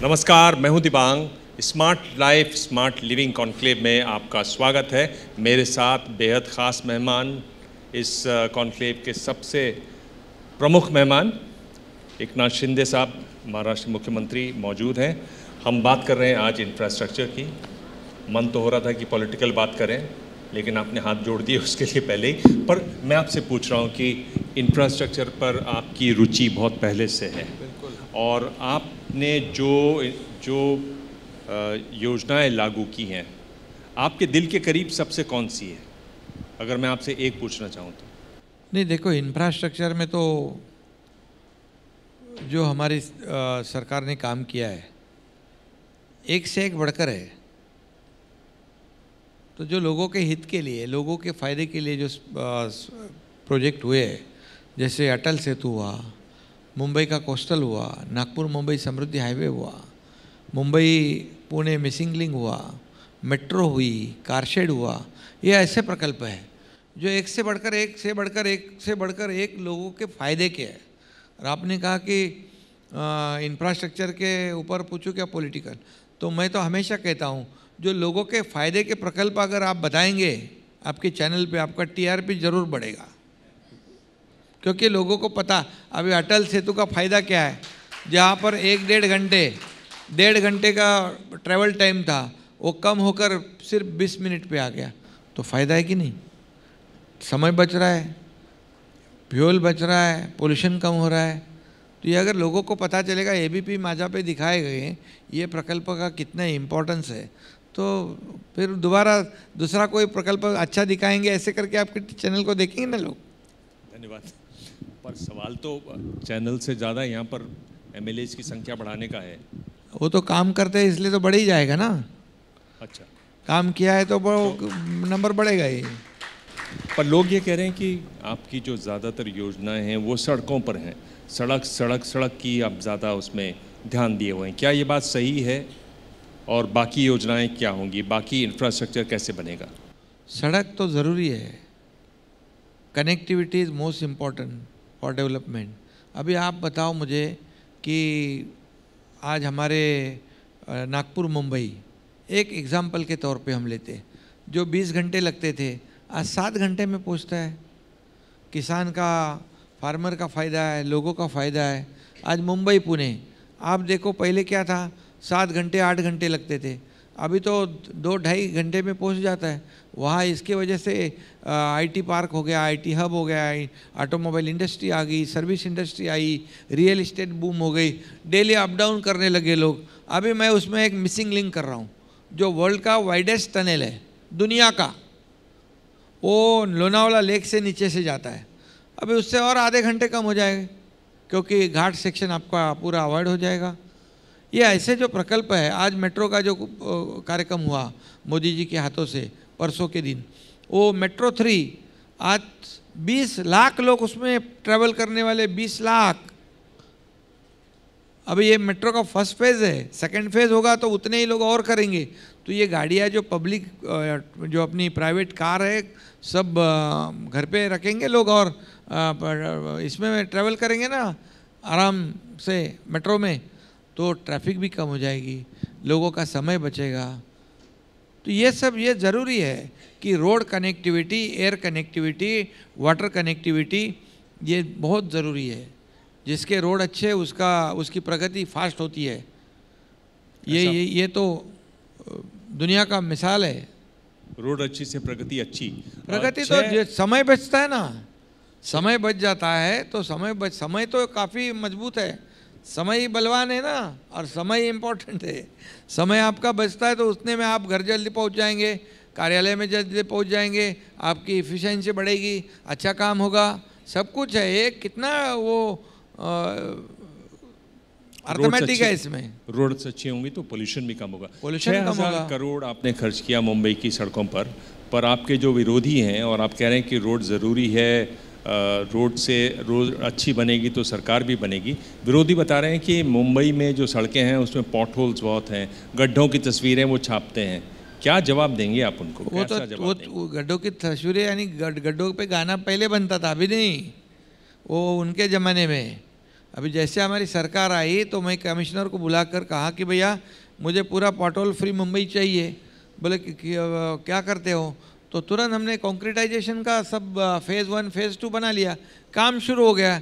नमस्कार, मैं हूं Dibang. Smart life smart living conclave में आपका स्वागत है। मेरे साथ बेहद ख़ास मेहमान, इस कॉन्क्लेव के सबसे प्रमुख मेहमान एकनाथ शिंदे साहब, महाराष्ट्र मुख्यमंत्री मौजूद हैं। हम बात कर रहे हैं आज इंफ्रास्ट्रक्चर की। मन तो हो रहा था कि पॉलिटिकल बात करें, लेकिन आपने हाथ जोड़ दिए उसके लिए पहले ही। पर मैं आपसे पूछ रहा हूं कि इंफ्रास्ट्रक्चर पर आपकी रुचि बहुत पहले से है और आपने जो योजनाएं लागू की हैं, आपके दिल के करीब सबसे कौन सी है, अगर मैं आपसे एक पूछना चाहूँ तो? नहीं, देखो, इंफ्रास्ट्रक्चर में तो जो हमारी सरकार ने काम किया है एक से एक बढ़कर है। तो जो लोगों के हित के लिए, लोगों के फ़ायदे के लिए जो प्रोजेक्ट हुए, जैसे अटल सेतु हुआ, मुंबई का कोस्टल हुआ, नागपुर मुंबई समृद्धि हाईवे हुआ, मुंबई पुणे मिसिंग लिंक हुआ, मेट्रो हुई, कारशेड हुआ, ये ऐसे प्रकल्प हैं जो एक से बढ़कर एक लोगों के फ़ायदे के हैं। और आपने कहा कि इंफ्रास्ट्रक्चर के ऊपर पूछूं क्या पॉलिटिकल, तो मैं तो हमेशा कहता हूँ जो लोगों के फ़ायदे के प्रकल्प अगर आप बताएंगे आपके चैनल पे, आपका टीआरपी ज़रूर बढ़ेगा। क्योंकि लोगों को पता अभी अटल सेतु का फ़ायदा क्या है, जहाँ पर 1-1.5 घंटे का ट्रैवल टाइम था वो कम होकर सिर्फ 20 मिनट पे आ गया। तो फ़ायदा है कि नहीं? समय बच रहा है, फ्यूल बच रहा है, पोल्यूशन कम हो रहा है। तो ये अगर लोगों को पता चलेगा, एबीपी माझा पे दिखाए गए ये प्रकल्प का कितना इम्पोर्टेंस है, तो फिर दोबारा दूसरा कोई प्रकल्प अच्छा दिखाएंगे, ऐसे करके आपके चैनल को देखेंगे ना लोग। धन्यवाद। पर सवाल तो चैनल से ज़्यादा यहाँ पर एमएलएज की संख्या बढ़ाने का है। वो तो काम करते हैं इसलिए तो बढ़ ही जाएगा ना। अच्छा, काम किया है तो नंबर बढ़ेगा ही। पर लोग ये कह रहे हैं कि आपकी जो ज़्यादातर योजनाएं हैं वो सड़कों पर हैं, सड़क की आप ज़्यादा उसमें ध्यान दिए हुए हैं। क्या ये बात सही है? और बाकी योजनाएं क्या होंगी, बाकी इंफ्रास्ट्रक्चर कैसे बनेगा? सड़क तो ज़रूरी है, connectivity is most important for development. अभी आप बताओ मुझे कि आज हमारे नागपुर मुंबई एक एग्ज़ाम्पल के तौर पे हम लेते, जो 20 घंटे लगते थे आज 7 घंटे में पहुंचता है। किसान का, फार्मर का फ़ायदा है, लोगों का फ़ायदा है। आज मुंबई पुणे आप देखो, पहले क्या था, 7 घंटे 8 घंटे लगते थे, अभी तो 2-2.5 घंटे में पहुंच जाता है। वहाँ इसके वजह से आईटी पार्क हो गया, आईटी हब हो गया, ऑटोमोबाइल इंडस्ट्री आ गई, service industry I, real estate boom हो गई, डेली अप डाउन करने लगे लोग। अभी मैं उसमें एक मिसिंग लिंक कर रहा हूँ, जो वर्ल्ड का वाइडेस्ट टनल है दुनिया का, वो लोनावाला लेक से नीचे से जाता है। अभी उससे और आधे घंटे कम हो जाएगा, क्योंकि घाट सेक्शन आपका पूरा अवॉइड हो जाएगा। ये ऐसे जो प्रकल्प है, आज मेट्रो का जो कार्यक्रम हुआ मोदी जी के हाथों से परसों के दिन, वो मेट्रो 3, आज 20 लाख लोग उसमें ट्रैवल करने वाले, 20 लाख। अभी ये मेट्रो का फर्स्ट फेज़ है, सेकंड फेज़ होगा तो उतने ही लोग और करेंगे। तो ये गाड़ियाँ जो पब्लिक, जो अपनी प्राइवेट कार है, सब घर पे रखेंगे लोग और इसमें ट्रैवल करेंगे ना आराम से मेट्रो में, तो ट्रैफिक भी कम हो जाएगी, लोगों का समय बचेगा। तो ये सब ये ज़रूरी है कि road connectivity, air connectivity, water connectivity, ये बहुत ज़रूरी है। जिसके रोड अच्छे, उसकी प्रगति फास्ट होती है। ये तो दुनिया का मिसाल है। रोड अच्छी से प्रगति अच्छी। तो समय बचता है ना, समय बच जाता है तो समय तो काफ़ी मजबूत है। समय ही बलवान है ना, और समय इम्पोर्टेंट है। समय आपका बचता है तो उतने में आप घर जल्दी पहुंच जाएंगे, कार्यालय में जल्दी पहुंच जाएंगे, आपकी इफ़िशिएंसी बढ़ेगी, अच्छा काम होगा, सब कुछ है। ये कितना वो अर्थमेटिक है इसमें। रोड्स अच्छी होंगी तो पोल्यूशन भी कम होगा। 6,000 करोड़ आपने खर्च किया मुंबई की सड़कों पर आपके जो विरोधी हैं और आप कह रहे हैं कि रोड ज़रूरी है, रोड अच्छी बनेगी तो सरकार भी बनेगी। विरोधी बता रहे हैं कि मुंबई में जो सड़कें हैं उसमें पॉट होल्स बहुत हैं, गड्ढों की तस्वीरें वो छापते हैं। क्या जवाब देंगे आप उनको? वो गड्ढों की तस्वीरें, यानी गड्ढों पे गाना पहले बनता था, अभी नहीं। वो उनके ज़माने में, अभी जैसे हमारी सरकार आई तो मैं कमिश्नर को बुलाकर कहा कि भैया मुझे पूरा पॉटहोल फ्री मुंबई चाहिए। बोले कि क्या करते हो? तो तुरंत हमने कॉन्क्रीटाइजेशन का सब फेज़ 1 फेज़ 2 बना लिया, काम शुरू हो गया।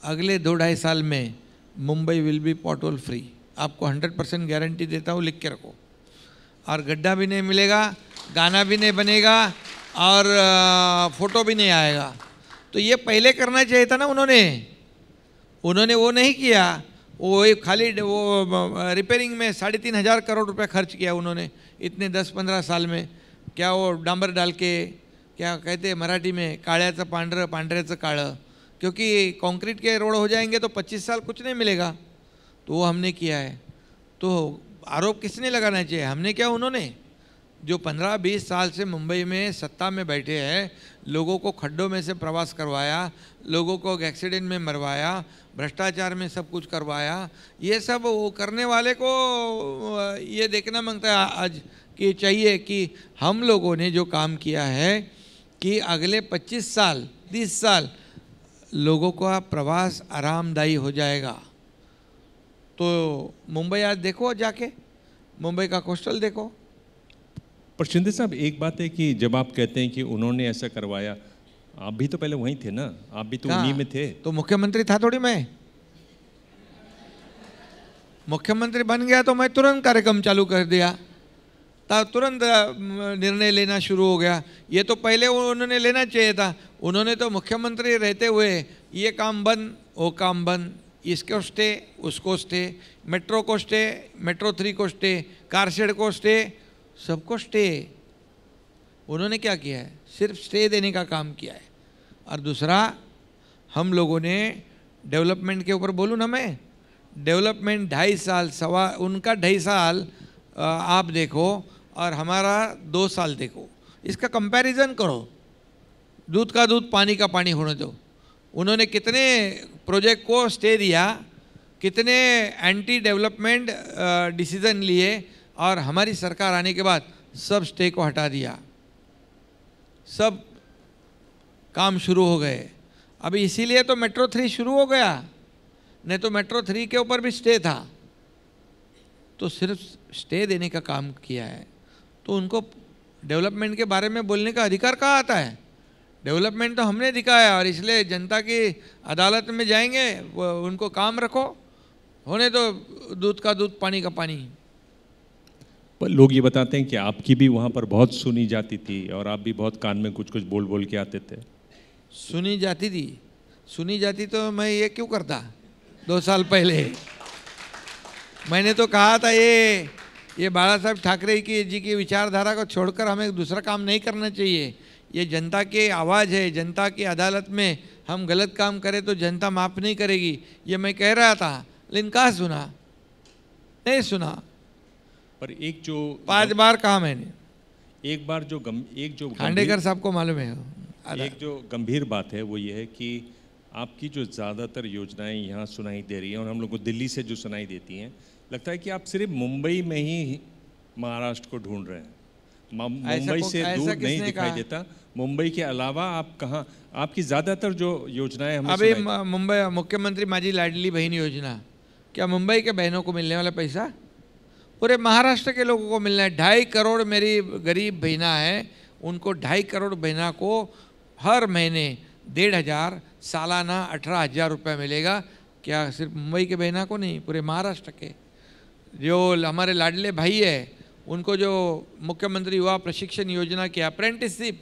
अगले 2-2.5 साल में Mumbai will be pothole free, आपको 100% गारंटी देता हूँ, लिख के रखो। और गड्ढा भी नहीं मिलेगा, गाना भी नहीं बनेगा और फोटो भी नहीं आएगा। तो ये पहले करना चाहिए था ना उन्होंने वो नहीं किया। वो एक खाली वो रिपेयरिंग में 3,500 करोड़ रुपए खर्च किया उन्होंने इतने 10-15 साल में। क्या वो डांबर डाल के, क्या कहते हैं मराठी में, काळ्याचं पांढरं पांढऱ्याचं काळं, क्योंकि कंक्रीट के रोड हो जाएंगे तो 25 साल कुछ नहीं मिलेगा। तो वो हमने किया है। तो आरोप किसने लगाना चाहिए? हमने क्या उन्होंने? जो 15-20 साल से मुंबई में सत्ता में बैठे हैं, लोगों को खड्डों में से प्रवास करवाया, लोगों को एक्सीडेंट में मरवाया, भ्रष्टाचार में सब कुछ करवाया, ये सब वो करने वाले को ये देखना मांगता है आज कि चाहिए कि हम लोगों ने जो काम किया है कि अगले 25 साल 30 साल लोगों का प्रवास आरामदायी हो जाएगा। तो मुंबई आज देखो, जाके मुंबई का कोस्टल देखो। पर शिंदे साहब, एक बात है कि जब आप कहते हैं कि उन्होंने ऐसा करवाया, आप भी तो पहले वहीं थे ना, आप भी तो उन्हीं में थे। तो मुख्यमंत्री था थोड़ी मैं? मुख्यमंत्री बन गया तो मैं तुरंत कार्यक्रम चालू कर दिया, तुरंत निर्णय लेना शुरू हो गया। ये तो पहले उन्होंने लेना चाहिए था। उन्होंने तो मुख्यमंत्री रहते हुए ये काम बंद, वो काम बंद, इसको स्टे, उसको स्टे, मेट्रो को स्टे, मेट्रो 3 को स्टे, कारशेड को स्टे, सबको स्टे। उन्होंने क्या किया है? सिर्फ स्टे देने का काम किया है। और दूसरा, हम लोगों ने डेवलपमेंट के ऊपर बोलूँ ना मैं, डेवलपमेंट 2.5 साल उनका 2.5 साल आप देखो और हमारा 2 साल देखो, इसका कंपैरिजन करो। दूध का दूध पानी का पानी होने दो। उन्होंने कितने प्रोजेक्ट को स्टे दिया, कितने एंटी डेवलपमेंट डिसीजन लिए, और हमारी सरकार आने के बाद सब स्टे को हटा दिया, सब काम शुरू हो गए। अभी इसीलिए तो मेट्रो 3 शुरू हो गया, नहीं तो मेट्रो 3 के ऊपर भी स्टे था। तो सिर्फ स्टे देने का काम किया है। तो उनको डेवलपमेंट के बारे में बोलने का अधिकार कहाँ आता है? डेवलपमेंट तो हमने दिखाया, और इसलिए जनता की अदालत में जाएंगे, वो उनको काम रखो, होने तो दूध का दूध पानी का पानी। पर लोग ये बताते हैं कि आपकी भी वहाँ पर बहुत सुनी जाती थी और आप भी बहुत कान में कुछ कुछ बोल बोल के आते थे। सुनी जाती थी? सुनी जाती तो मैं ये क्यों करता 2 साल पहले? मैंने तो कहा था ये बाला साहब ठाकरे जी की विचारधारा को छोड़कर हमें दूसरा काम नहीं करना चाहिए। ये जनता की आवाज़ है, जनता की अदालत में हम गलत काम करें तो जनता माफ़ नहीं करेगी, ये मैं कह रहा था। लेकिन कहाँ सुना? नहीं सुना। पर एक जो 5 बार कहा मैंने। एक बार जो खांडेकर साहब को मालूम है। एक जो गंभीर बात है वो ये है कि आपकी जो ज़्यादातर योजनाएं यहाँ सुनाई दे रही हैं और हम लोग को दिल्ली से जो सुनाई देती हैं, लगता है कि आप सिर्फ मुंबई में ही महाराष्ट्र को ढूंढ रहे हैं। मुंबई से दूर नहीं दिखाई देता। मुंबई के अलावा आप कहाँ, आपकी ज़्यादातर जो योजनाएं हमें अभी मुंबई मुख्यमंत्री माझी लाडली बहन योजना, क्या मुंबई के बहनों को मिलने वाला पैसा पूरे महाराष्ट्र के लोगों को मिलना है। 2.5 करोड़ मेरी गरीब बहना है, उनको 2.5 करोड़ बहना को हर महीने 1,500 सालाना 18,000 रुपये मिलेगा। क्या सिर्फ मुंबई के बहना को नहीं, पूरे महाराष्ट्र के जो हमारे लाडले भाई है उनको जो मुख्यमंत्री युवा प्रशिक्षण योजना की अप्रेंटिसशिप,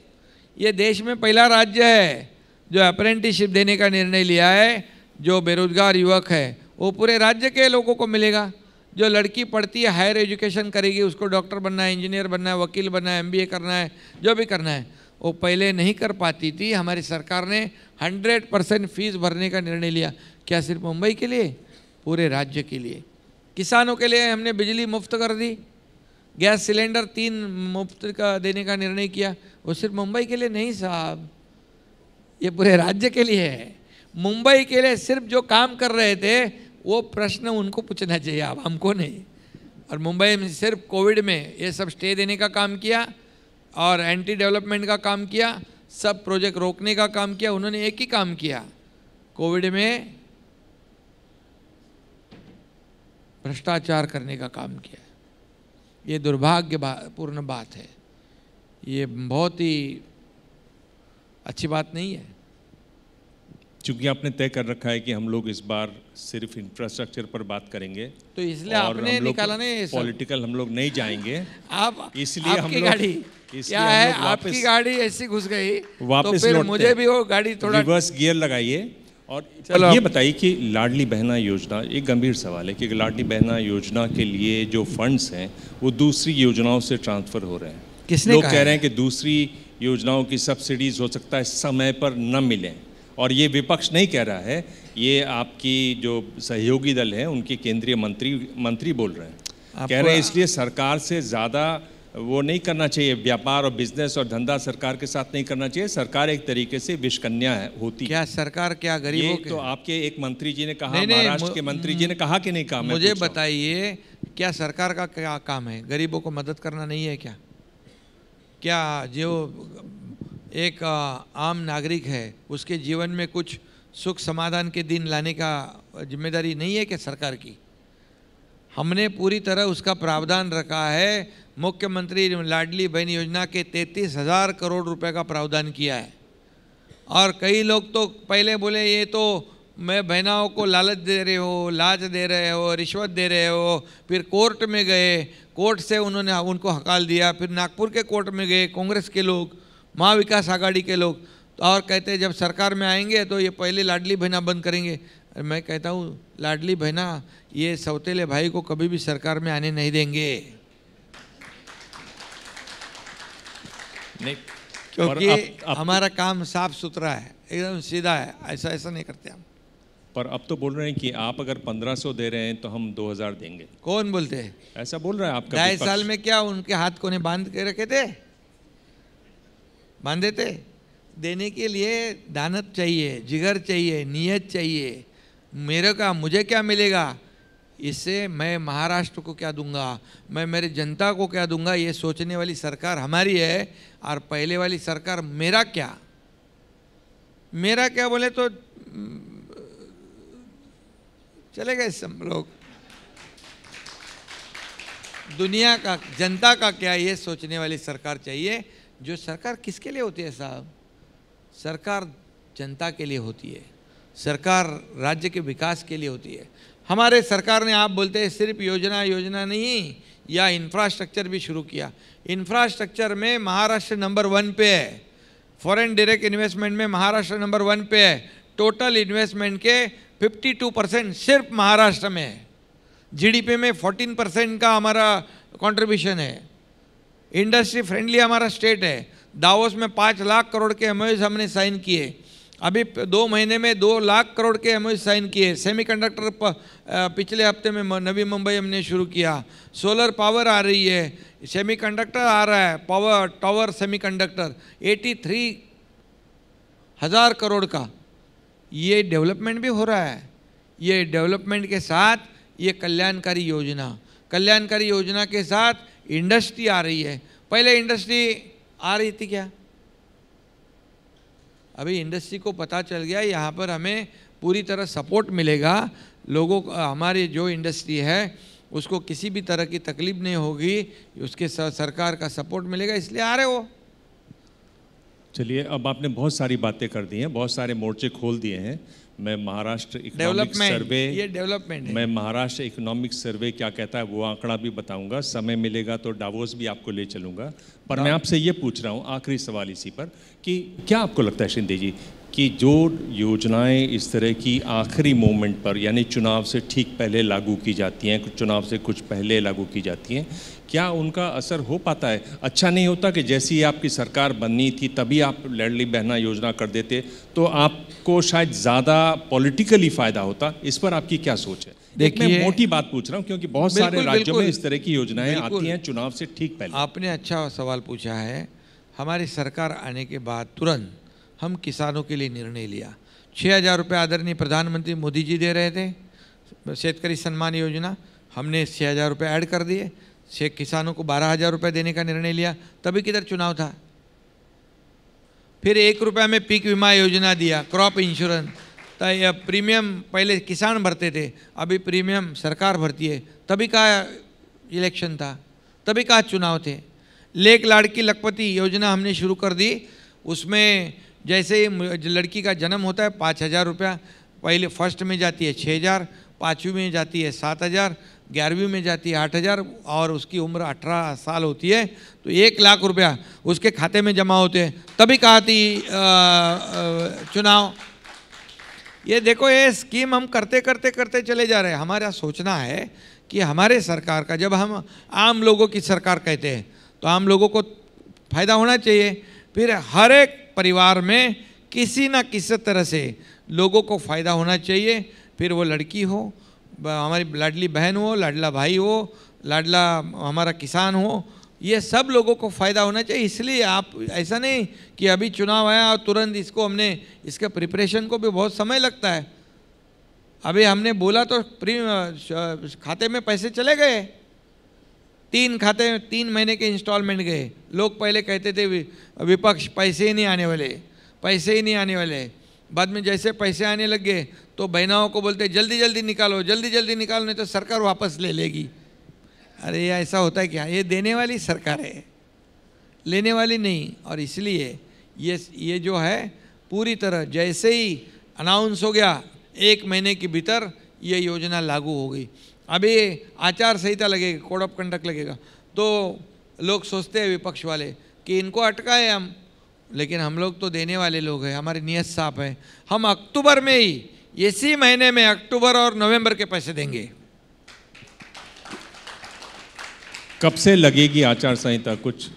ये देश में पहला राज्य है जो अप्रेंटिसशिप देने का निर्णय लिया है। जो बेरोजगार युवक है वो पूरे राज्य के लोगों को मिलेगा। जो लड़की पढ़ती है, हायर एजुकेशन करेगी, उसको डॉक्टर बनना है, इंजीनियर बनना है, वकील बनना है, MBA करना है, जो भी करना है, वो पहले नहीं कर पाती थी। हमारी सरकार ने 100% फीस भरने का निर्णय लिया। क्या सिर्फ मुंबई के लिए? पूरे राज्य के लिए। किसानों के लिए हमने बिजली मुफ्त कर दी, गैस सिलेंडर 3 मुफ्त का देने का निर्णय किया। वो सिर्फ मुंबई के लिए नहीं साहब, ये पूरे राज्य के लिए है। मुंबई के लिए सिर्फ जो काम कर रहे थे वो प्रश्न उनको पूछना चाहिए, अब हमको नहीं। और मुंबई में सिर्फ कोविड में ये सब स्टे देने का काम किया और एंटी डेवलपमेंट का काम किया, सब प्रोजेक्ट रोकने का काम किया। उन्होंने एक ही काम किया, कोविड में भ्रष्टाचार करने का काम किया। ये दुर्भाग्यपूर्ण बात है, ये बहुत ही अच्छी बात नहीं है। चूंकि आपने तय कर रखा है कि हम लोग इस बार सिर्फ इंफ्रास्ट्रक्चर पर बात करेंगे, तो इसलिए आपने निकाला नहीं, पॉलिटिकल हम लोग नहीं जाएंगे। आप इसलिए आपकी गाड़ी क्या है, आपकी गाड़ी ऐसी घुस गई तो फिर मुझे भी वो गाड़ी थोड़ा रिवर्स गियर लगाइए। और ये बताइए कि लाडली बहना योजना, एक गंभीर सवाल है कि लाडली बहना योजना के लिए जो फंड्स हैं वो दूसरी योजनाओं से ट्रांसफर हो रहे हैं। किसने लोग कहा कह रहे हैं कि दूसरी योजनाओं की सब्सिडीज हो सकता है समय पर न मिलें, और ये विपक्ष नहीं कह रहा है, ये आपकी जो सहयोगी दल है उनके केंद्रीय मंत्री बोल रहे हैं। कह रहे हैं इसलिए सरकार से ज़्यादा वो नहीं करना चाहिए, व्यापार और बिजनेस और धंधा सरकार के साथ नहीं करना चाहिए। सरकार एक तरीके से विषकन्या होती है। क्या सरकार क्या गरीबों के? तो आपके एक मंत्री जी ने कहा, महाराष्ट्र के मंत्री जी ने कहा कि नहीं कहा? मुझे बताइए, क्या सरकार का क्या काम है? गरीबों को मदद करना नहीं है क्या? क्या जो एक आम नागरिक है उसके जीवन में कुछ सुख समाधान के दिन लाने का जिम्मेदारी नहीं है क्या सरकार की? हमने पूरी तरह उसका प्रावधान रखा है। मुख्यमंत्री लाडली बहन योजना के 33,000 करोड़ रुपए का प्रावधान किया है। और कई लोग तो पहले बोले ये तो मैं बहनाओं को लालच दे रहे हो, लाज दे रहे हो, रिश्वत दे रहे हो। फिर कोर्ट में गए, कोर्ट से उन्होंने उनको हकाल दिया। फिर नागपुर के कोर्ट में गए कांग्रेस के लोग, महाविकास आघाड़ी के लोग, और कहते जब सरकार में आएंगे तो ये पहले लाडली बहना बंद करेंगे। मैं कहता हूँ लाडली बहना ये सौतेले भाई को कभी भी सरकार में आने नहीं देंगे, नहीं, क्योंकि हमारा काम साफ सुथरा है, एकदम सीधा है। ऐसा नहीं करते हम। पर अब तो बोल रहे हैं कि आप अगर 1500 दे रहे हैं तो हम 2000 देंगे। कौन बोलते हैं? ऐसा बोल रहा है आपका 2.5 साल में क्या उनके हाथ को ने बांध के रखे थे? बांधे थे? देने के लिए दानत चाहिए, जिगर चाहिए, नियत चाहिए। मुझे क्या मिलेगा इससे, मैं महाराष्ट्र को क्या दूंगा, मैं मेरे जनता को क्या दूंगा, ये सोचने वाली सरकार हमारी है। और पहले वाली सरकार मेरा क्या बोले तो चले गए सब लोग। दुनिया का, जनता का क्या, ये सोचने वाली सरकार चाहिए। जो सरकार किसके लिए होती है साहब? सरकार जनता के लिए होती है, सरकार राज्य के विकास के लिए होती है। हमारे सरकार ने, आप बोलते हैं सिर्फ योजना नहीं, या इंफ्रास्ट्रक्चर भी शुरू किया। इंफ्रास्ट्रक्चर में महाराष्ट्र नंबर 1 पे है। फॉरेन डायरेक्ट इन्वेस्टमेंट में महाराष्ट्र नंबर 1 पे है। टोटल इन्वेस्टमेंट के 52% सिर्फ महाराष्ट्र में है। जीडीपी में 14% का हमारा कंट्रीब्यूशन है। इंडस्ट्री फ्रेंडली हमारा स्टेट है। दावोस में 5 लाख करोड़ के एमओयूज हमने साइन किए। अभी 2 महीने में 2 लाख करोड़ के एमओयू साइन किए। सेमीकंडक्टर पिछले हफ्ते में नवी मुंबई हमने शुरू किया। सोलर पावर आ रही है, सेमीकंडक्टर आ रहा है, पावर टावर सेमीकंडक्टर 83,000 करोड़ का। ये डेवलपमेंट भी हो रहा है। ये डेवलपमेंट के साथ ये कल्याणकारी योजना के साथ इंडस्ट्री आ रही है। पहले इंडस्ट्री आ रही थी क्या? अभी इंडस्ट्री को पता चल गया यहाँ पर हमें पूरी तरह सपोर्ट मिलेगा। लोगों को, हमारी जो इंडस्ट्री है उसको किसी भी तरह की तकलीफ नहीं होगी, उसके सरकार का सपोर्ट मिलेगा, इसलिए आ रहे हो। चलिए, अब आपने बहुत सारी बातें कर दी हैं, बहुत सारे मोर्चे खोल दिए हैं। मैं महाराष्ट्र इकोनॉमिक सर्वे, ये डेवलपमेंट है। मैं महाराष्ट्र इकोनॉमिक सर्वे क्या कहता है वो आंकड़ा भी बताऊंगा। समय मिलेगा तो डावोस भी आपको ले चलूंगा। पर मैं आपसे ये पूछ रहा हूँ, आखिरी सवाल इसी पर, कि क्या आपको लगता है शिंदे जी कि जो योजनाएं इस तरह की आखिरी मोमेंट पर, यानी चुनाव से ठीक पहले लागू की जाती हैं, चुनाव से कुछ पहले लागू की जाती हैं, क्या उनका असर हो पाता है? अच्छा नहीं होता कि जैसी आपकी सरकार बननी थी तभी आप लाडली बहना योजना कर देते तो आपको शायद ज़्यादा पॉलिटिकली फ़ायदा होता? इस पर आपकी क्या सोच है? देखिए, मैं मोटी बात पूछ रहा हूँ क्योंकि बहुत सारे राज्यों में इस तरह की योजनाएं आती हैं चुनाव से ठीक पहले। आपने अच्छा सवाल पूछा है। हमारी सरकार आने के बाद तुरंत हम किसानों के लिए निर्णय लिया। 6,000 रुपये आदरणीय प्रधानमंत्री मोदी जी दे रहे थे शेतकरी सम्मान योजना, हमने 6,000 रुपये ऐड कर दिए। किसानों को 12,000 रुपये देने का निर्णय लिया। तभी किधर चुनाव था। फिर 1 रुपया में पीक बीमा योजना दिया, क्रॉप इंश्योरेंस, प्रीमियम पहले किसान भरते थे, अभी प्रीमियम सरकार भरती है। तभी का इलेक्शन था, तभी का चुनाव थे। लेक लाड़की लखपति योजना हमने शुरू कर दी। उसमें जैसे ही लड़की का जन्म होता है 5,000 रुपया, पहले फर्स्ट में जाती है 6,000, 5वीं में जाती है 7,000, 11वीं में जाती है 8,000 और उसकी उम्र 18 साल होती है तो 1 लाख रुपया उसके खाते में जमा होते हैं। तभी कहा थी चुनाव। ये देखो, ये स्कीम हम करते करते करते चले जा रहे हैं। हमारा सोचना है कि हमारे सरकार का, जब हम आम लोगों की सरकार कहते हैं तो आम लोगों को फायदा होना चाहिए। फिर हर एक परिवार में किसी ना किसी तरह से लोगों को फ़ायदा होना चाहिए। फिर वो लड़की हो, हमारी लाडली बहन हो, लाडला भाई हो, लाडला हमारा किसान हो, ये सब लोगों को फ़ायदा होना चाहिए। इसलिए आप ऐसा नहीं कि अभी चुनाव आया और तुरंत इसको हमने, इसके प्रिपरेशन को भी बहुत समय लगता है। अभी हमने बोला तो खाते में पैसे चले गए, 3 खाते में 3 महीने के इंस्टॉलमेंट गए। लोग पहले कहते थे विपक्ष पैसे ही नहीं आने वाले, पैसे ही नहीं आने वाले। बाद में जैसे पैसे आने लग गए तो बहनाओं को बोलते जल्दी जल्दी निकालो, जल्दी जल्दी निकालो, नहीं तो सरकार वापस ले लेगी। अरे ऐसा होता है क्या? ये देने वाली सरकार है, लेने वाली नहीं। और इसलिए ये जो है पूरी तरह जैसे ही अनाउंस हो गया 1 महीने के भीतर ये योजना लागू हो गई। अभी आचार संहिता लगेगा, कोड ऑफ कंडक्ट लगेगा, तो लोग सोचते हैं विपक्ष वाले कि इनको अटकाए हम, लेकिन हम लोग तो देने वाले लोग हैं, हमारी नीयत साफ है। हम अक्टूबर में ही, इसी महीने में अक्टूबर और नवंबर के पैसे देंगे। कब से लगेगी आचार संहिता? कुछ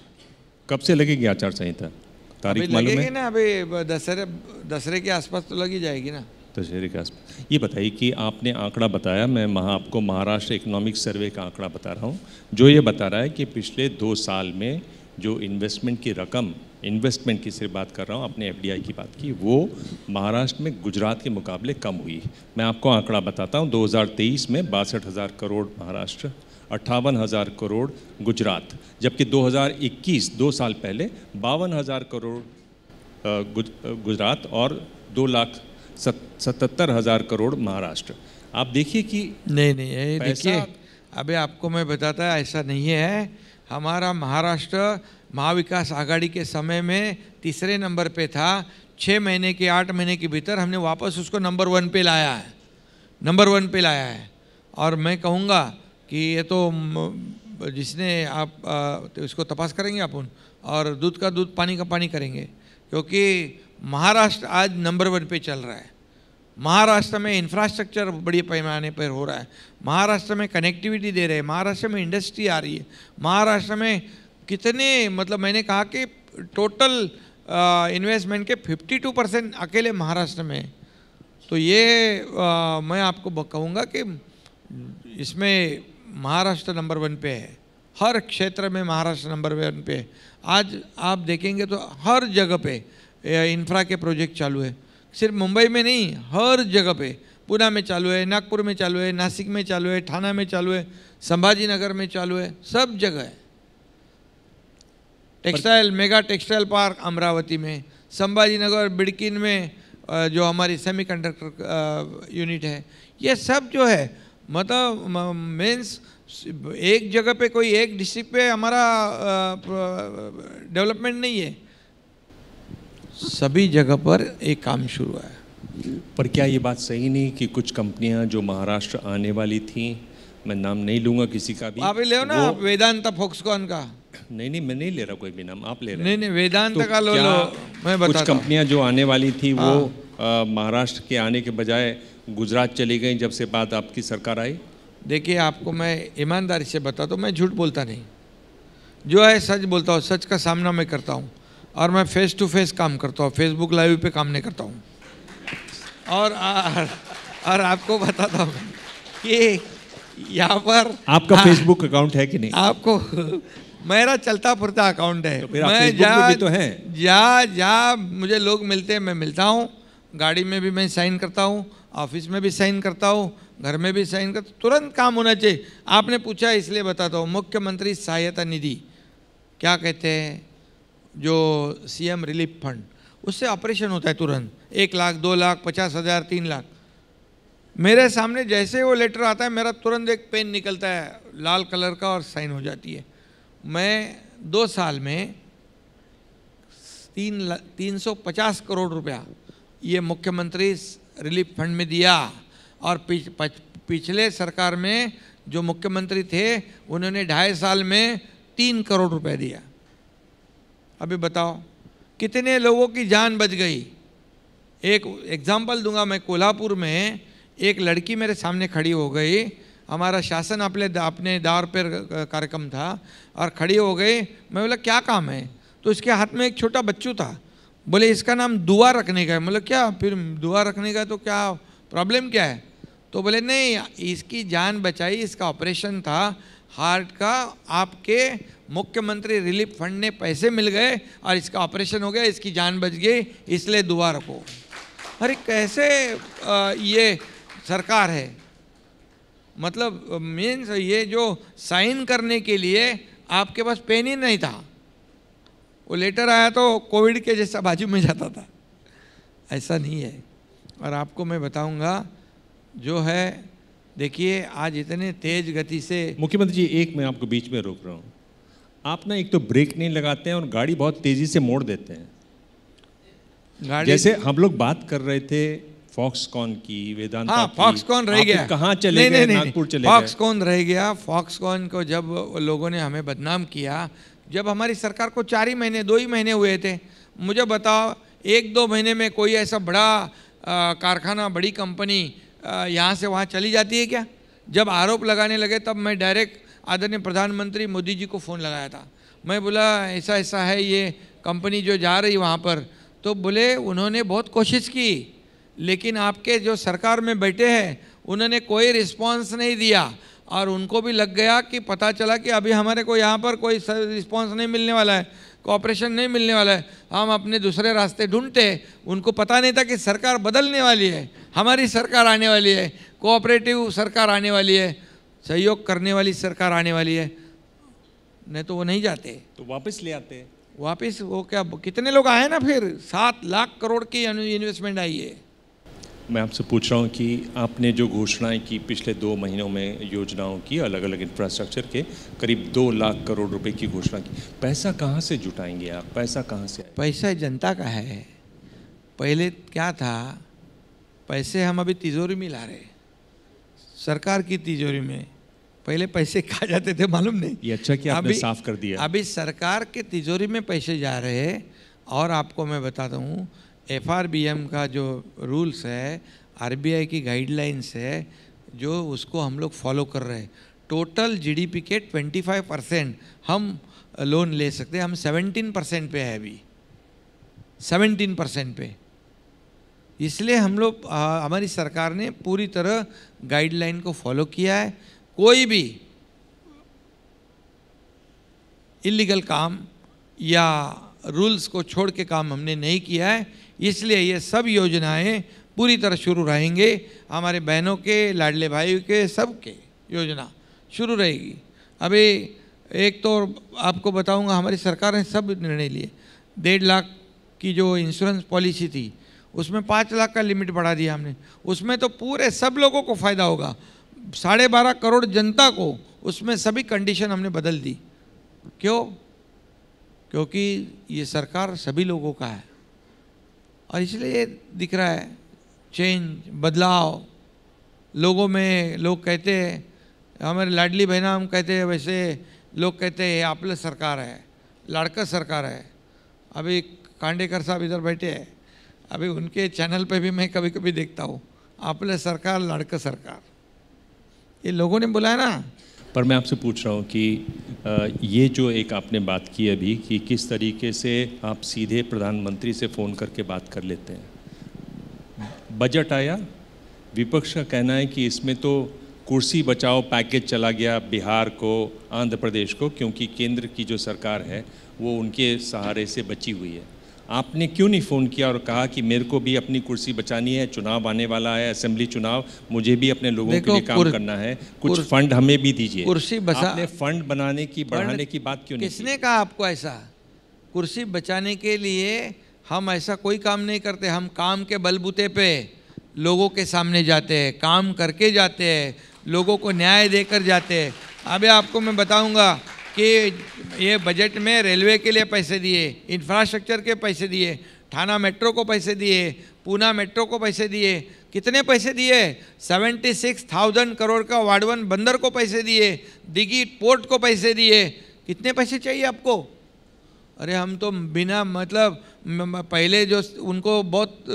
कब से लगेगी आचार संहिता? तारीख मालूम है ना? अभी दशहरे के आसपास तो लगी जाएगी ना, दशहरे के आसपास। ये बताइए कि आपने आंकड़ा बताया, मैं आपको महाराष्ट्र इकोनॉमिक सर्वे का आंकड़ा बता रहा हूँ, जो ये बता रहा है कि पिछले 2 साल में जो इन्वेस्टमेंट की रकम, इन्वेस्टमेंट की सिर्फ बात कर रहा हूँ, आपने FDI की बात की, वो महाराष्ट्र में गुजरात के मुकाबले कम हुई। मैं आपको आंकड़ा बताता हूँ, 2023 में 62,000 करोड़ महाराष्ट्र, 58,000 करोड़ गुजरात, जबकि 2021 2 साल पहले 52,000 करोड़ गुजरात और 2,77,000 करोड़ महाराष्ट्र। आप देखिए कि नहीं देखिए, अभी आपको मैं बताता है ऐसा नहीं है। हमारा महाराष्ट्र महाविकास आघाड़ी के समय में 3रे नंबर पे था। 6 महीने के 8 महीने के भीतर हमने वापस उसको नंबर 1 पे लाया है, नंबर 1 पे लाया है। और मैं कहूँगा कि ये तो जिसने आप तो इसको तपास करेंगे अपन, और दूध का दूध पानी का पानी करेंगे, क्योंकि महाराष्ट्र आज नंबर 1 पे चल रहा है। महाराष्ट्र में इंफ्रास्ट्रक्चर बड़े पैमाने पर हो रहा है, महाराष्ट्र में कनेक्टिविटी दे रहे हैं, महाराष्ट्र में इंडस्ट्री आ रही है, महाराष्ट्र में कितने, मतलब मैंने कहा कि टोटल इन्वेस्टमेंट के 52% अकेले महाराष्ट्र में। तो ये मैं आपको कहूँगा कि इसमें महाराष्ट्र नंबर 1 पे है, हर क्षेत्र में महाराष्ट्र नंबर 1 पे है। आज आप देखेंगे तो हर जगह पे इंफ्रा के प्रोजेक्ट चालू है, सिर्फ मुंबई में नहीं, हर जगह पे। पुणे में चालू है, नागपुर में चालू है, नासिक में चालू है, ठाणा में चालू है, संभाजी नगर में चालू है, सब जगह है। Textile, mega textile park Amravati में, संभाजी नगर बिडकीन में जो हमारी सेमीकंडक्टर यूनिट है, ये सब जो है, मतलब मीन्स एक जगह पे, कोई एक डिस्ट्रिक्ट पे हमारा डेवलपमेंट नहीं है, सभी जगह पर एक काम शुरू है। पर क्या ये बात सही नहीं कि कुछ कंपनियां जो महाराष्ट्र आने वाली थी, मैं नाम नहीं लूंगा किसी का भी, आप ले लो ना, वेदांता फॉक्सकॉन का। नहीं मैं नहीं ले रहा कोई भी नाम, आप ले रहे हैं। नहीं वेदांत का लो, मैं कुछ बताता हूं। कंपनियां जो आने वाली थी वो महाराष्ट्र के आने के बजाय गुजरात चली गई जब से बात आपकी सरकार आई। देखिए, आपको मैं ईमानदारी से बताता हूँ, मैं झूठ बोलता नहीं, जो है सच बोलता हूँ, सच का सामना मैं करता हूँ, और मैं फेस टू फेस काम करता हूँ, फेसबुक लाइव पे काम नहीं करता हूँ। और आपको बताता हूँ कि यहाँ पर आपका फेसबुक अकाउंट है कि नहीं? आपको मेरा चलता फिरता अकाउंट है, तो फिर मैं जहाँ मुझे लोग मिलते हैं मैं मिलता हूँ, गाड़ी में भी मैं साइन करता हूँ, ऑफिस में भी साइन करता हूँ, घर में भी साइन करता हूँ, तुरंत काम होना चाहिए। आपने पूछा इसलिए बताता हूँ, मुख्यमंत्री सहायता निधि क्या कहते हैं, जो CM रिलीफ फंड, उससे ऑपरेशन होता है तुरंत, 1 लाख, 2 लाख, 50,000, 3 लाख। मेरे सामने जैसे वो लेटर आता है, मेरा तुरंत एक पेन निकलता है लाल कलर का और साइन हो जाती है। मैं 2 साल में 350 करोड़ रुपया ये मुख्यमंत्री रिलीफ फंड में दिया, और पिछले सरकार में जो मुख्यमंत्री थे उन्होंने 2.5 साल में 3 करोड़ रुपए दिया। अभी बताओ कितने लोगों की जान बच गई। एक एग्जाम्पल दूंगा मैं, कोल्हापुर में एक लड़की मेरे सामने खड़ी हो गई, हमारा शासन अपने दार पर कार्यक्रम था, और खड़ी हो गई। मैं बोला क्या काम है? तो इसके हाथ में एक छोटा बच्चू था। बोले इसका नाम दुआ रखने का है। मतलब क्या, फिर दुआ रखने का तो क्या प्रॉब्लम क्या है? तो बोले नहीं, इसकी जान बचाई, इसका ऑपरेशन था हार्ट का, आपके मुख्यमंत्री रिलीफ फंड ने पैसे मिल गए और इसका ऑपरेशन हो गया, इसकी जान बच गई, इसलिए दुआ रखो। अरे कैसे ये सरकार है? मतलब मीन्स ये जो साइन करने के लिए आपके पास पेन ही नहीं था, वो लेटर आया तो कोविड के जैसा बाजू में जाता था। ऐसा नहीं है। और आपको मैं बताऊंगा जो है, देखिए आज इतने तेज गति से। मुख्यमंत्री जी, एक मैं आपको बीच में रोक रहा हूँ। आप ना एक तो ब्रेक नहीं लगाते हैं और गाड़ी बहुत तेजी से मोड़ देते हैं। गाड़ी जैसे हम लोग बात कर रहे थे फॉक्सकॉन की, वेदांता हाँ, की। फॉक्सकॉन रह गया। कहाँ चले गए? नागपुर चले गए। फॉक्सकॉन रह गया। फॉक्सकॉन को जब लोगों ने हमें बदनाम किया, जब हमारी सरकार को 4 ही महीने 2 ही महीने हुए थे, मुझे बताओ 1-2 महीने में कोई ऐसा बड़ा कारखाना, बड़ी कंपनी यहाँ से वहाँ चली जाती है क्या? जब आरोप लगाने लगे तब मैं डायरेक्ट आदरणीय प्रधानमंत्री मोदी जी को फ़ोन लगाया था। मैं बोला ऐसा ऐसा है ये कंपनी जो जा रही वहाँ पर। तो बोले उन्होंने बहुत कोशिश की, लेकिन आपके जो सरकार में बैठे हैं उन्होंने कोई रिस्पांस नहीं दिया, और उनको भी लग गया कि पता चला कि अभी हमारे को यहाँ पर कोई रिस्पांस नहीं मिलने वाला है, कोऑपरेशन नहीं मिलने वाला है, हम अपने दूसरे रास्ते ढूंढते। उनको पता नहीं था कि सरकार बदलने वाली है, हमारी सरकार आने वाली है, कोऑपरेटिव सरकार आने वाली है, सहयोग करने वाली सरकार आने वाली है। नहीं तो वो नहीं जाते, तो वापस ले आते। वापस वो क्या, कितने लोग आए ना, फिर 7 लाख करोड़ की इन्वेस्टमेंट आई है। मैं आपसे पूछ रहा हूँ कि आपने जो घोषणाएं की पिछले 2 महीनों में, योजनाओं की, अलग अलग इंफ्रास्ट्रक्चर के करीब 2 लाख करोड़ रुपए की घोषणा की, पैसा कहाँ से जुटाएंगे आप? पैसा कहाँ से आए? पैसा जनता का है। पहले क्या था, पैसे हम अभी तिजोरी में ला रहे, सरकार की तिजोरी में। पहले पैसे कहाँ जाते थे मालूम नहीं। ये अच्छा कि आपने साफ कर दिया। अभी सरकार के तिजोरी में पैसे जा रहे हैं। और आपको मैं बताता हूँ, FRBM का जो रूल्स है, RBI की गाइडलाइंस है, जो उसको हम लोग फॉलो कर रहे हैं। टोटल GDP के 25% हम लोन ले सकते हैं। हम 17% पे है अभी, 17% पे। इसलिए हम लोग, हमारी सरकार ने पूरी तरह गाइडलाइन को फॉलो किया है। कोई भी इलीगल काम या रूल्स को छोड़ के काम हमने नहीं किया है। इसलिए ये सब योजनाएं पूरी तरह शुरू रहेंगे। हमारे बहनों के, लाडले भाई के, सब के योजना शुरू रहेगी। अभी एक तो आपको बताऊंगा, हमारी सरकार ने सब निर्णय लिए। 1.5 लाख की जो इंश्योरेंस पॉलिसी थी, उसमें 5 लाख का लिमिट बढ़ा दिया हमने। उसमें तो पूरे सब लोगों को फ़ायदा होगा, 12.5 करोड़ जनता को। उसमें सभी कंडीशन हमने बदल दी। क्यों? क्योंकि ये सरकार सभी लोगों का है, और इसलिए दिख रहा है चेंज, बदलाव लोगों में। लोग कहते हैं, हमारे लाडली बहना हम कहते हैं, वैसे लोग कहते हैं आपलं सरकार है, लाड़का सरकार है। अभी कांडेकर साहब इधर बैठे हैं, अभी उनके चैनल पे भी मैं कभी कभी देखता हूँ, आपलं सरकार, लाड़का सरकार, ये लोगों ने बोला है ना। पर मैं आपसे पूछ रहा हूँ कि ये जो एक आपने बात की अभी, कि किस तरीके से आप सीधे प्रधानमंत्री से फ़ोन करके बात कर लेते हैं। बजट आया, विपक्ष का कहना है कि इसमें तो कुर्सी बचाओ पैकेज चला गया बिहार को, आंध्र प्रदेश को, क्योंकि केंद्र की जो सरकार है वो उनके सहारे से बची हुई है। आपने क्यों नहीं फ़ोन किया और कहा कि मेरे को भी अपनी कुर्सी बचानी है, चुनाव आने वाला है, असेंबली चुनाव, मुझे भी अपने लोगों के लिए काम करना है, कुछ फंड हमें भी दीजिए। कुर्सी आपने फंड बनाने की, बढ़ाने की बात क्यों नहीं? किसने कहा आपको ऐसा? कुर्सी बचाने के लिए हम ऐसा कोई काम नहीं करते। हम काम के बलबूते पे लोगों के सामने जाते हैं, काम करके जाते हैं, लोगों को न्याय देकर जाते हैं। अभी आपको मैं बताऊंगा कि ये बजट में रेलवे के लिए पैसे दिए, इंफ्रास्ट्रक्चर के पैसे दिए, ठाणा मेट्रो को पैसे दिए, पूना मेट्रो को पैसे दिए। कितने पैसे दिए? 76,000 करोड़ का वाडवन बंदर को पैसे दिए, दिघी पोर्ट को पैसे दिए। कितने पैसे चाहिए आपको? अरे हम तो बिना मतलब पहले जो उनको बहुत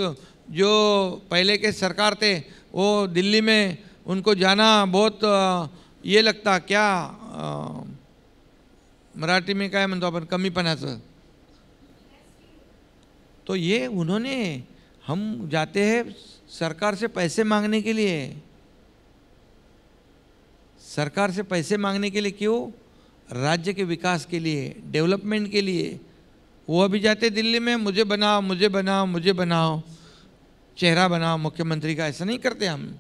जो पहले के सरकार थे वो दिल्ली में उनको जाना बहुत ये लगता, क्या मराठी में काय म्हणतो आपण कमीपणाचं। तो ये उन्होंने, हम जाते हैं सरकार से पैसे मांगने के लिए। सरकार से पैसे मांगने के लिए क्यों? राज्य के विकास के लिए, डेवलपमेंट के लिए। वो अभी जाते दिल्ली में, मुझे बनाओ मुझे बनाओ मुझे बनाओ, चेहरा बनाओ मुख्यमंत्री का। ऐसा नहीं करते हम।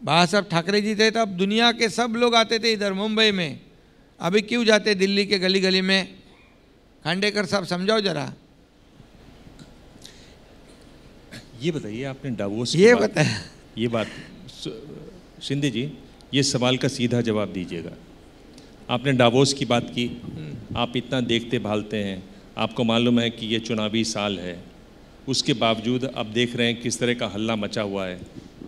बाबा साहब ठाकरे जी थे तब दुनिया के सब लोग आते थे इधर मुंबई में। अभी क्यों जाते दिल्ली के गली गली में? खांडेकर साहब समझाओ जरा। ये बताइए, आपने डावोस ये बताया ये बात, शिंदे जी ये सवाल का सीधा जवाब दीजिएगा। आपने डावोस की बात की, आप इतना देखते भालते हैं, आपको मालूम है कि ये चुनावी साल है, उसके बावजूद अब देख रहे हैं किस तरह का हल्ला मचा हुआ है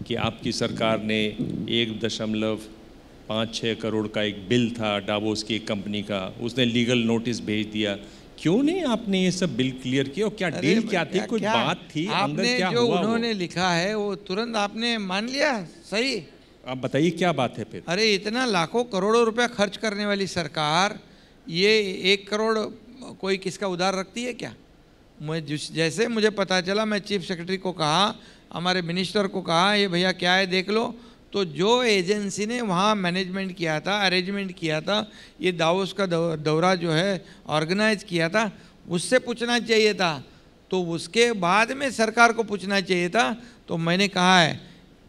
कि आपकी सरकार ने 1.56 करोड़ का एक बिल था डावोस की एक कंपनी का, उसने लीगल नोटिस भेज दिया। क्यों नहीं आपने ये सब बिल क्लियर किया? और क्या डील क्या थी? कुछ बात थी अंदर? क्या जो हुआ? उन्होंने लिखा है वो तुरंत आपने मान लिया? सही। आप बताइए क्या बात है फिर? अरे इतना लाखों करोड़ों रुपया खर्च करने वाली सरकार ये 1 करोड़ कोई किसका उधार रखती है क्या? जैसे मुझे पता चला, मैं चीफ सेक्रेटरी को कहा, हमारे मिनिस्टर को कहा, ये भैया क्या है देख लो। तो जो एजेंसी ने वहाँ मैनेजमेंट किया था, अरेंजमेंट किया था, ये दावोस का दौरा जो है ऑर्गेनाइज किया था, उससे पूछना चाहिए था। तो उसके बाद में सरकार को पूछना चाहिए था। तो मैंने कहा है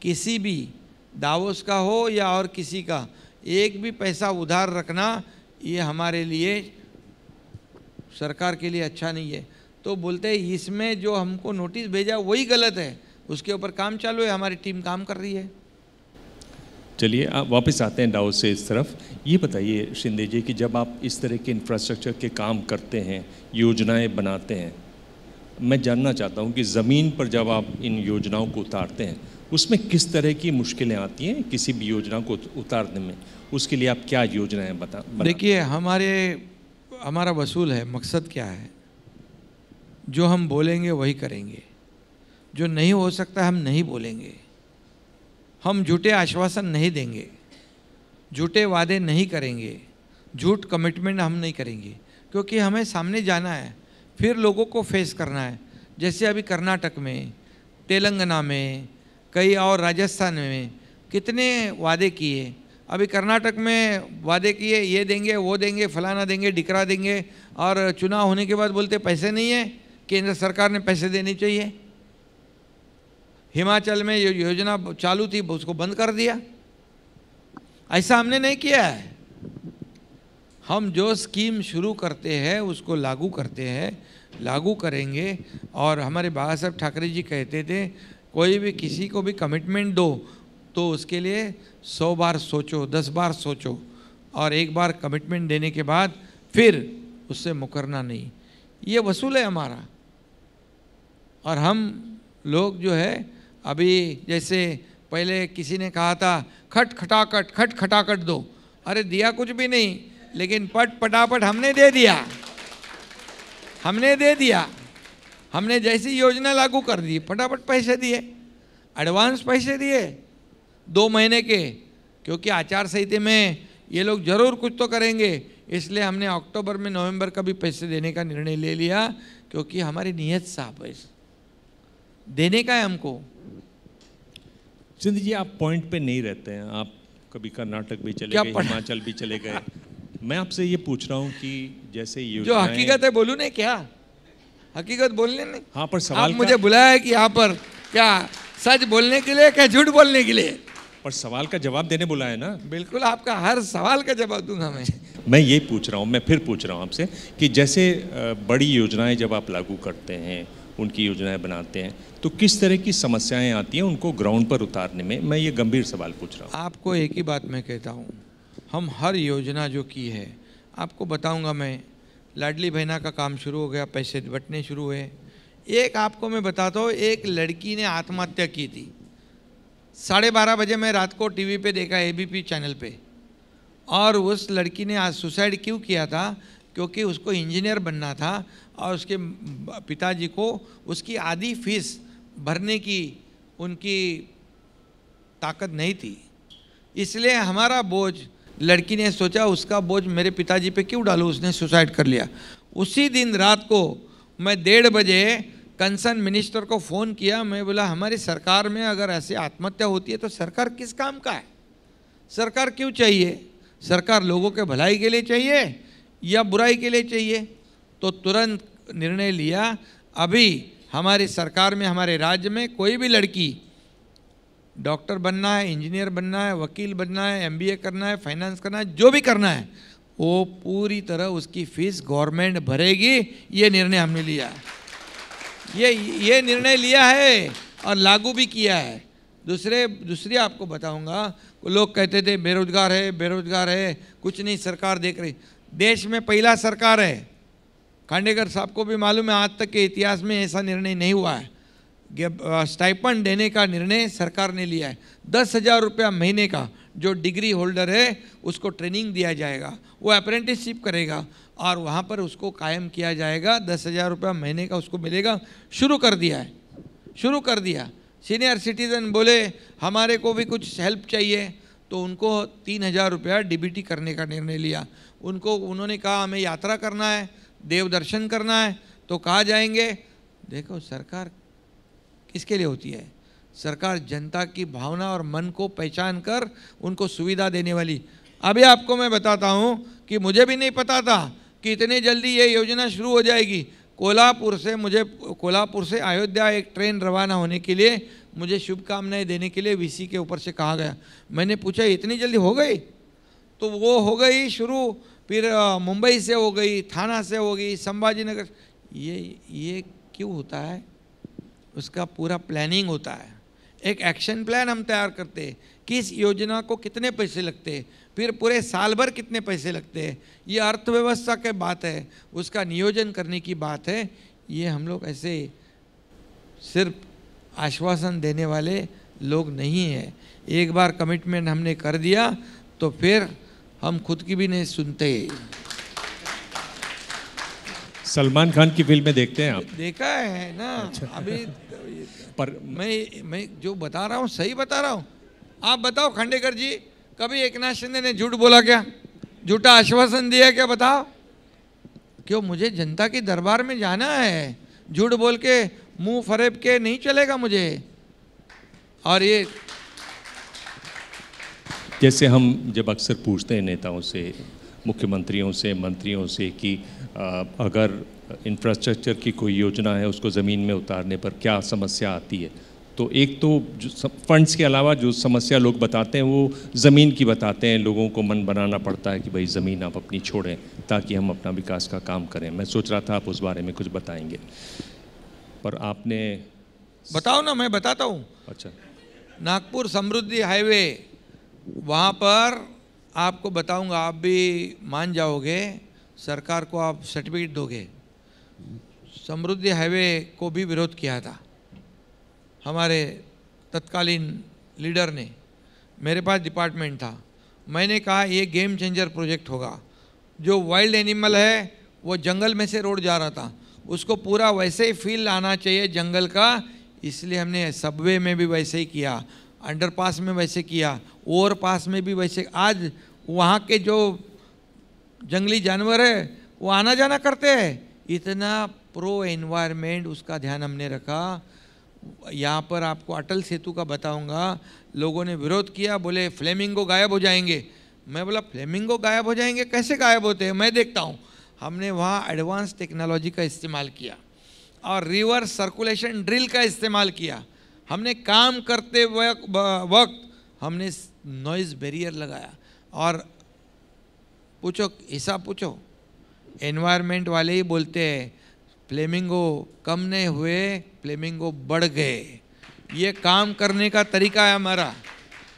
किसी भी दावोस का हो या और किसी का, एक भी पैसा उधार रखना ये हमारे लिए, सरकार के लिए अच्छा नहीं है। तो बोलते हैं इसमें जो हमको नोटिस भेजा वही गलत है, उसके ऊपर काम चालू है, हमारी टीम काम कर रही है। चलिए आप वापस आते हैं डावोस से इस तरफ। ये बताइए शिंदे जी कि जब आप इस तरह के इंफ्रास्ट्रक्चर के काम करते हैं, योजनाएं बनाते हैं, मैं जानना चाहता हूँ कि ज़मीन पर जब आप इन योजनाओं को उतारते हैं उसमें किस तरह की मुश्किलें आती हैं किसी भी योजना को उतारने में? उसके लिए आप क्या योजनाएं देखिए हमारा वसूल है, मकसद क्या है? जो हम बोलेंगे वही करेंगे, जो नहीं हो सकता हम नहीं बोलेंगे, हम झूठे आश्वासन नहीं देंगे, झूठे वादे नहीं करेंगे, झूठ कमिटमेंट हम नहीं करेंगे, क्योंकि हमें सामने जाना है, फिर लोगों को फेस करना है। जैसे अभी कर्नाटक में, तेलंगाना में, कई और राजस्थान में कितने वादे किए। अभी कर्नाटक में वादे किए, ये देंगे वो देंगे फलाना देंगे ढिकरा देंगे, और चुनाव होने के बाद बोलते पैसे नहीं है, केंद्र सरकार ने पैसे देने चाहिए। हिमाचल में ये योजना चालू थी उसको बंद कर दिया। ऐसा हमने नहीं किया है। हम जो स्कीम शुरू करते हैं उसको लागू करते हैं, लागू करेंगे। और हमारे बाबा साहब ठाकरे जी कहते थे कोई भी किसी को भी कमिटमेंट दो तो उसके लिए 100 बार सोचो, 10 बार सोचो, और एक बार कमिटमेंट देने के बाद फिर उससे मुकरना नहीं। ये वसूल है हमारा। और हम लोग जो है अभी जैसे पहले किसी ने कहा था खट खटाखट दो, अरे दिया कुछ भी नहीं, लेकिन पट पटापट हमने दे दिया। हमने जैसी योजना लागू कर दी, फटाफट पैसे दिए, एडवांस पैसे दिए 2 महीने के, क्योंकि आचार संहिता में ये लोग जरूर कुछ तो करेंगे, इसलिए हमने अक्टूबर में नवंबर का भी पैसे देने का निर्णय ले लिया, क्योंकि हमारी नीयत साफ है, देने का है हमको। सिंध जी आप पॉइंट पे नहीं रहते हैं, आप कभी कर्नाटक भी चले गए, हिमाचल भी चले गए। मैं आपसे ये पूछ रहा हूँ कि जैसे जो हकीकत है बोलूँ नहीं, क्या हकीकत बोलने नहीं? हाँ, पर सवाल आप मुझे बुलाया है कि यहाँ पर क्या सच बोलने के लिए, क्या झूठ बोलने के लिए? पर सवाल का जवाब देने बुलाया ना। बिल्कुल, आपका हर सवाल का जवाब दूंगा मैं। मैं ये पूछ रहा हूँ, मैं फिर पूछ रहा हूँ आपसे कि जैसे बड़ी योजनाएं जब आप लागू करते हैं, उनकी योजनाएं बनाते हैं, तो किस तरह की समस्याएं आती हैं उनको ग्राउंड पर उतारने में? मैं ये गंभीर सवाल पूछ रहा हूँ। आपको एक ही बात मैं कहता हूँ, हम हर योजना जो की है आपको बताऊँगा मैं। लाडली बहना का काम शुरू हो गया, पैसे बंटने शुरू हुए। एक आपको मैं बताता हूँ, एक लड़की ने आत्महत्या की थी। 12:30 बजे मैं रात को टीवी पे देखा, एबीपी चैनल पे, और उस लड़की ने आज सुसाइड क्यों किया था? क्योंकि उसको इंजीनियर बनना था और उसके पिताजी को उसकी आधी फीस भरने की उनकी ताकत नहीं थी। इसलिए हमारा बोझ, लड़की ने सोचा उसका बोझ मेरे पिताजी पे क्यों डालूं, उसने सुसाइड कर लिया। उसी दिन रात को मैं 1:30 बजे कंसर्न मिनिस्टर को फ़ोन किया। मैं बोला हमारी सरकार में अगर ऐसे आत्महत्या होती है तो सरकार किस काम का है? सरकार क्यों चाहिए? सरकार लोगों के भलाई के लिए चाहिए या बुराई के लिए चाहिए? तो तुरंत निर्णय लिया, अभी हमारी सरकार में, हमारे राज्य में कोई भी लड़की डॉक्टर बनना है, इंजीनियर बनना है, वकील बनना है, एमबीए करना है, फाइनेंस करना है, जो भी करना है, वो पूरी तरह उसकी फीस गवर्नमेंट भरेगी। ये निर्णय हमने लिया है, ये निर्णय लिया है और लागू भी किया है। दूसरी आपको बताऊंगा, लोग कहते थे बेरोजगार है, कुछ नहीं सरकार देख रही। देश में पहला सरकार है, खांडेकर साहब को भी मालूम है, आज तक के इतिहास में ऐसा निर्णय नहीं हुआ है। स्टाइपेंड देने का निर्णय सरकार ने लिया है। 10,000 रुपया महीने का जो डिग्री होल्डर है उसको ट्रेनिंग दिया जाएगा, वो अप्रेंटिसशिप करेगा और वहाँ पर उसको कायम किया जाएगा। 10,000 रुपया महीने का उसको मिलेगा। शुरू कर दिया। सीनियर सिटीज़न बोले हमारे को भी कुछ हेल्प चाहिए, तो उनको 3,000 रुपया डीबीटी करने का निर्णय लिया। उन्होंने कहा हमें यात्रा करना है, देव दर्शन करना है, तो कहाँ जाएंगे? देखो सरकार किसके लिए होती है? सरकार जनता की भावना और मन को पहचान कर उनको सुविधा देने वाली। अभी आपको मैं बताता हूँ कि मुझे भी नहीं पता था कि इतने जल्दी ये योजना शुरू हो जाएगी। कोल्हापुर से अयोध्या एक ट्रेन रवाना होने के लिए मुझे शुभकामनाएं देने के लिए वीसी के ऊपर से कहा गया। मैंने पूछा इतनी जल्दी हो गई? तो वो हो गई शुरू, फिर मुंबई से हो गई, थाना से हो गई, संभाजी नगर। ये क्यों होता है? उसका पूरा प्लानिंग होता है। एक एक्शन प्लान हम तैयार करते हैं, किस योजना को कितने पैसे लगते हैं, फिर पूरे साल भर कितने पैसे लगते हैं। ये अर्थव्यवस्था की बात है, उसका नियोजन करने की बात है। ये हम लोग ऐसे सिर्फ आश्वासन देने वाले लोग नहीं हैं। एक बार कमिटमेंट हमने कर दिया तो फिर हम खुद की भी नहीं सुनते। सलमान खान की फिल्में देखते हैं आप? देखा है ना। अच्छा। अभी पर मैं जो बता रहा हूँ सही बता रहा हूँ। आप बताओ खांडेकर जी, कभी एकनाथ शिंदे ने झूठ बोला क्या? झूठा आश्वासन दिया क्या? बताओ। क्यों? मुझे जनता के दरबार में जाना है, झूठ बोल के मुंह फरेब के नहीं चलेगा मुझे। और ये जैसे हम जब अक्सर पूछते हैं नेताओं से, मुख्यमंत्रियों से, मंत्रियों से कि अगर इंफ्रास्ट्रक्चर की कोई योजना है उसको ज़मीन में उतारने पर क्या समस्या आती है, तो एक तो जो फंड्स के अलावा जो समस्या लोग बताते हैं वो ज़मीन की बताते हैं। लोगों को मन बनाना पड़ता है कि भाई ज़मीन आप अपनी छोड़ें ताकि हम अपना विकास का काम करें। मैं सोच रहा था आप उस बारे में कुछ बताएंगे, पर आपने बताओ ना, मैं बताता हूँ। अच्छा, नागपुर समृद्धि हाईवे, वहाँ पर आपको बताऊँगा, आप भी मान जाओगे, सरकार को आप सर्टिफिकेट दोगे। समृद्धि हाईवे को भी विरोध किया था हमारे तत्कालीन लीडर ने। मेरे पास डिपार्टमेंट था, मैंने कहा ये गेम चेंजर प्रोजेक्ट होगा। जो वाइल्ड एनिमल है वो जंगल में से रोड जा रहा था, उसको पूरा वैसे ही फील आना चाहिए जंगल का। इसलिए हमने सबवे में भी वैसे ही किया, अंडरपास में वैसे किया, ओवरपास में भी वैसे। आज वहाँ के जो जंगली जानवर है वो आना जाना करते हैं। इतना प्रो एनवायरनमेंट उसका ध्यान हमने रखा। यहाँ पर आपको अटल सेतु का बताऊंगा, लोगों ने विरोध किया, बोले फ्लेमिंगो गायब हो जाएंगे। मैं बोला फ्लेमिंगो गायब हो जाएंगे? कैसे गायब होते हैं, मैं देखता हूँ। हमने वहाँ एडवांस टेक्नोलॉजी का इस्तेमाल किया और रिवर्स सर्कुलेशन ड्रिल का इस्तेमाल किया। हमने काम करते वक्त हमने नॉइज़ बैरियर लगाया और पूछो, हिसाब पूछो। एनवायरनमेंट वाले ही बोलते हैं फ्लेमिंगो कम नहीं हुए, फ्लेमिंगो बढ़ गए। ये काम करने का तरीका है हमारा।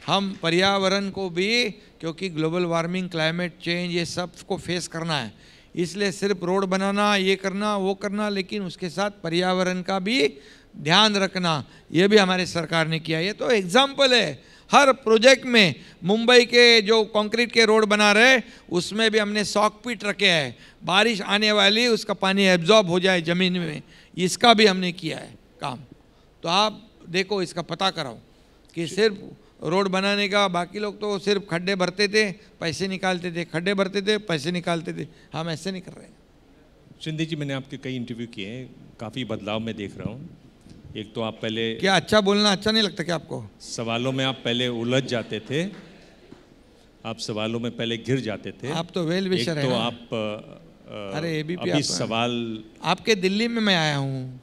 हम पर्यावरण को भी, क्योंकि ग्लोबल वार्मिंग, क्लाइमेट चेंज, ये सब को फेस करना है, इसलिए सिर्फ रोड बनाना, ये करना, वो करना, लेकिन उसके साथ पर्यावरण का भी ध्यान रखना, ये भी हमारे सरकार ने किया। ये तो एग्जाम्पल है। हर प्रोजेक्ट में, मुंबई के जो कंक्रीट के रोड बना रहे उसमें भी हमने सॉक पिट रखे हैं, बारिश आने वाली उसका पानी एब्जॉर्ब हो जाए ज़मीन में, इसका भी हमने किया है काम। तो आप देखो, इसका पता कराओ कि सिर्फ रोड बनाने का, बाकी लोग तो सिर्फ खड्डे भरते थे, पैसे निकालते थे, खड्डे भरते थे, पैसे निकालते थे। हम ऐसे नहीं कर रहे हैं। शिंदे जी, मैंने आपके कई इंटरव्यू किए हैं, काफ़ी बदलाव मैं देख रहा हूँ। एक तो आप पहले, क्या अच्छा बोलना अच्छा नहीं लगता क्या आपको? सवालों में आप पहले उलझ जाते थे, आप सवालों में पहले घिर जाते थे। आप तो वेल विशर है तो ना? आप अरे एबीपी, अभी सवाल, आपके दिल्ली में मैं आया हूँ।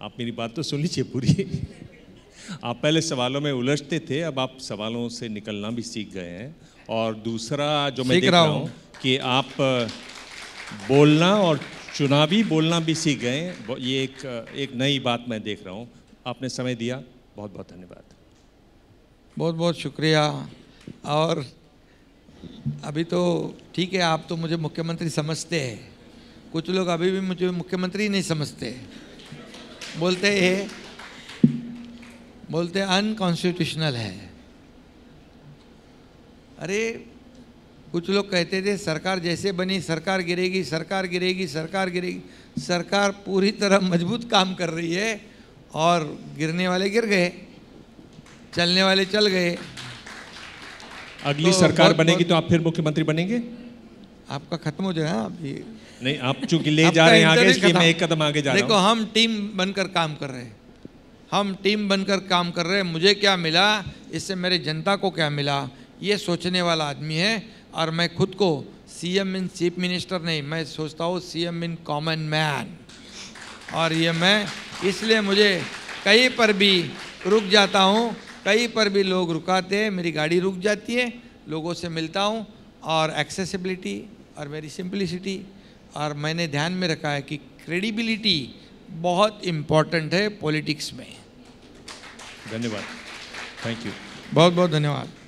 आप मेरी बात तो सुन लीजिए पूरी। आप पहले सवालों में उलझते थे, अब आप सवालों से निकलना भी सीख गए हैं। और दूसरा जो मैं देख रहा हूँ कि आप बोलना और चुनावी बोलना भी सीख गए हैं। ये एक नई बात मैं देख रहा हूँ। आपने समय दिया, बहुत बहुत धन्यवाद। बहुत बहुत शुक्रिया। और अभी तो ठीक है, आप तो मुझे मुख्यमंत्री समझते हैं, कुछ लोग अभी भी मुझे मुख्यमंत्री नहीं समझते, बोलते अनकॉन्स्टिट्यूशनल है। अरे कुछ लोग कहते थे सरकार जैसे बनी सरकार गिरेगी, सरकार गिरेगी, सरकार गिरेगी। सरकार पूरी तरह मजबूत काम कर रही है और गिरने वाले गिर गए, चलने वाले चल गए। अगली तो सरकार बनेगी तो आप फिर मुख्यमंत्री बनेंगे? आपका खत्म हो जाएगा अभी। नहीं, आप चूंकि ले जा रहे हैं आगे, इसलिए मैं एक कदम आगे जा रहा हूं। देखो, हम टीम बनकर काम कर रहे हैं, हम टीम बनकर काम कर रहे हैं। मुझे क्या मिला, इससे मेरे जनता को क्या मिला, ये सोचने वाला आदमी है। और मैं खुद को सीएम इन चीफ मिनिस्टर नहीं, मैं सोचता हूँ सीएम इन कॉमन मैन। और ये मैं इसलिए, मुझे कहीं पर भी रुक जाता हूँ, कहीं पर भी लोग रुकाते हैं, मेरी गाड़ी रुक जाती है, लोगों से मिलता हूँ। और एक्सेसिबिलिटी और मेरी सिंपलिसिटी, और मैंने ध्यान में रखा है कि क्रेडिबिलिटी बहुत इम्पॉर्टेंट है पॉलिटिक्स में। धन्यवाद, थैंक यू, बहुत बहुत धन्यवाद।